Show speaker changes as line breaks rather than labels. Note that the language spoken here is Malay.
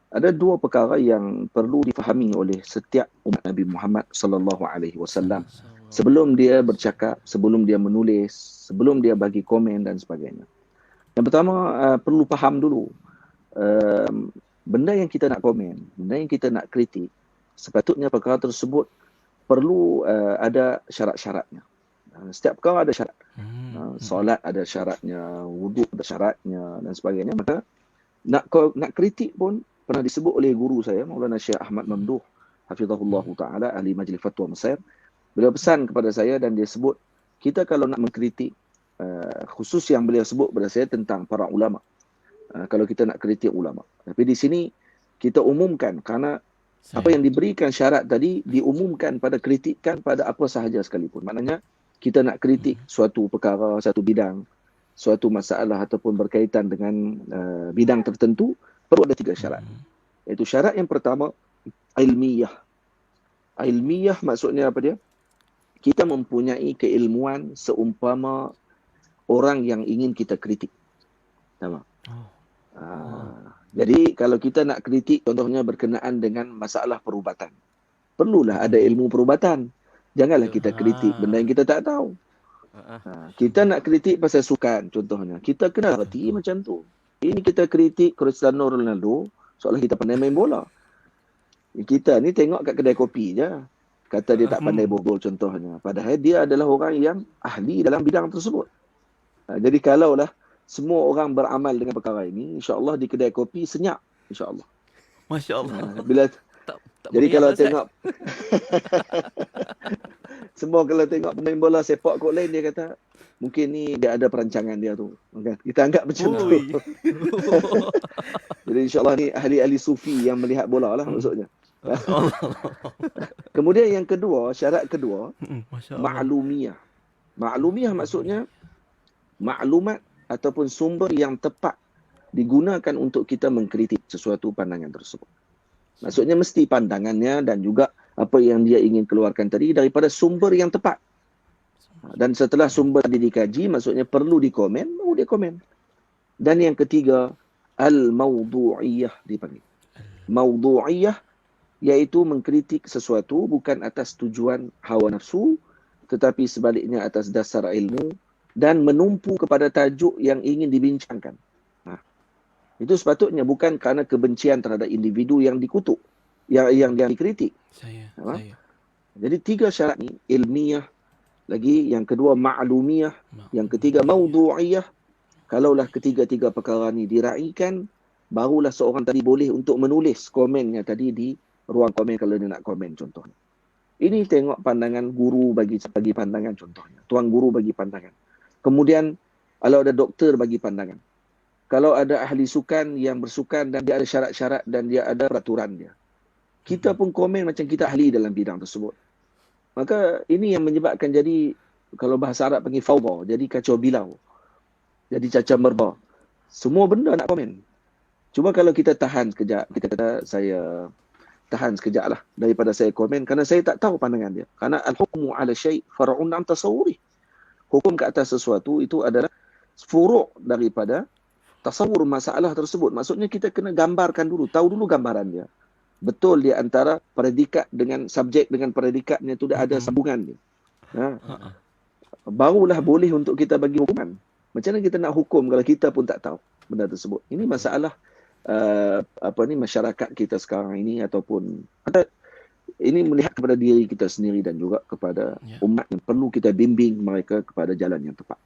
Ada dua perkara yang perlu difahami oleh setiap umat Nabi Muhammad sallallahu alaihi wasallam sebelum dia bercakap, sebelum dia menulis, sebelum dia bagi komen dan sebagainya. Yang pertama, perlu faham dulu uh, benda yang kita nak komen, benda yang kita nak kritik, sepatutnya perkara tersebut perlu ada syarat-syaratnya. Setiap perkara ada syarat. Solat ada syaratnya, wuduk ada syaratnya dan sebagainya. Maka nak kritik pun pernah disebut oleh guru saya, Maulana Syekh Ahmad Mamduh hafizahullah taala, ahli majlis fatwa Mesir. Beliau pesan kepada saya dan dia sebut, kita kalau nak mengkritik, khusus yang beliau sebut kepada saya tentang para ulama, kalau kita nak kritik ulama. Tapi di sini kita umumkan, kerana apa yang diberikan syarat tadi diumumkan pada kritikan pada apa sahaja sekalipun. Maknanya kita nak kritik suatu perkara, satu bidang, suatu masalah ataupun berkaitan dengan bidang tertentu, perlu ada 3 syarat. Iaitu syarat yang pertama, ilmiah. Ilmiah maksudnya apa dia? Kita mempunyai keilmuan seumpama orang yang ingin kita kritik. Nampak? Jadi kalau kita nak kritik, contohnya berkenaan dengan masalah perubatan, perlulah ada ilmu perubatan. Janganlah kita kritik benda yang kita tak tahu. Kita nak kritik pasal sukan contohnya, kita kena reti macam tu. Ini kita kritik Cristiano Ronaldo seolah kita pandai main bola. Kita ni tengok kat kedai kopi je, kata dia tak pandai bobol contohnya. Padahal dia adalah orang yang ahli dalam bidang tersebut. Jadi kalaulah semua orang beramal dengan perkara ini, insya-Allah di kedai kopi senyap, insya-Allah.
Masya-Allah.
Bila jadi kalau tengok semua kalau tengok pemain bola sepak kot lain, dia kata mungkin ni dia ada perancangan dia tu. Kita anggap macam tu. Jadi insya-Allah ni ahli-ahli sufi yang melihat bola lah maksudnya. Kemudian yang kedua, syarat kedua, maklumiyah. Maklumiyah maksudnya maklumat ataupun sumber yang tepat digunakan untuk kita mengkritik sesuatu pandangan tersebut. Maksudnya mesti pandangannya dan juga apa yang dia ingin keluarkan tadi daripada sumber yang tepat. Dan setelah sumber tadi dikaji, maksudnya perlu dikomen, baru dia komen. Dan yang ketiga, al-mawdu'iyah dipanggil. Mawdu'iyah iaitu mengkritik sesuatu bukan atas tujuan hawa nafsu, tetapi sebaliknya atas dasar ilmu dan menumpu kepada tajuk yang ingin dibincangkan. Itu sepatutnya bukan kerana kebencian terhadap individu yang dikutuk, yang dikritik. Jadi 3 syarat ni, ilmiah, lagi yang kedua maklumiyah, yang ketiga mawdu'iyah. Kalaulah ketiga-tiga perkara ni diraikan, barulah seorang tadi boleh untuk menulis komennya tadi di ruang komen kalau dia nak komen contohnya. Ini tengok pandangan guru bagi pandangan contohnya. Tuan guru bagi pandangan. Kemudian kalau ada doktor bagi pandangan. Kalau ada ahli sukan yang bersukan dan dia ada syarat-syarat dan dia ada peraturan dia. Kita pun komen macam kita ahli dalam bidang tersebut. Maka ini yang menyebabkan jadi, kalau bahasa Arab panggil fawda, jadi kacau bilau. Jadi cacah merba. Semua benda nak komen. Cuma kalau kita tahan sekejap, kita kata saya tahan sekejap lah daripada saya komen, kerana saya tak tahu pandangan dia. Kerana al-hukmu ala syai' far'un an tasawwuri. Hukum ke atas sesuatu itu adalah furu' daripada tasawur masalah tersebut. Maksudnya kita kena gambarkan dulu, tahu dulu gambaran dia. Betul dia antara predikat dengan subjek dengan predikatnya itu dah ada sambungan dia. Barulah boleh untuk kita bagi hukuman. Macam mana kita nak hukum kalau kita pun tak tahu benda tersebut? Ini masalah masyarakat kita sekarang ini, ataupun ini melihat kepada diri kita sendiri dan juga kepada umat yang perlu kita bimbing mereka kepada jalan yang tepat.